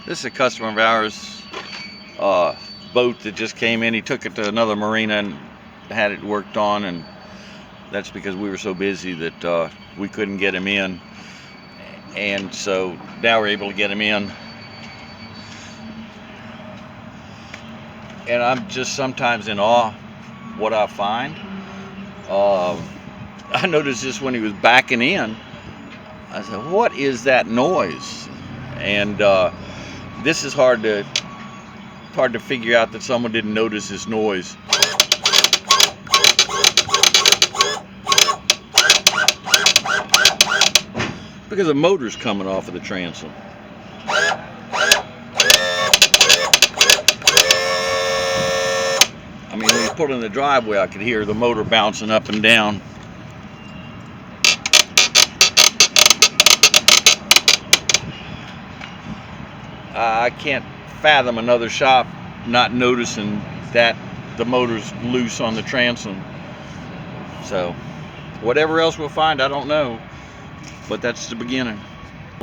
This is a customer of ours, boat that just came in. He took it to another marina and had it worked on, and that's because we were so busy that we couldn't get him in. And so now we're able to get him in. And I'm just sometimes in awe what I find. I noticed this when he was backing in. I said, what is that noise? And this is hard to figure out that someone didn't notice this noise. Because the motor's coming off of the transom. I mean, when he's put in the driveway, I could hear the motor bouncing up and down. I can't fathom another shop not noticing that the motor's loose on the transom. So, whatever else we'll find, I don't know. But that's the beginning.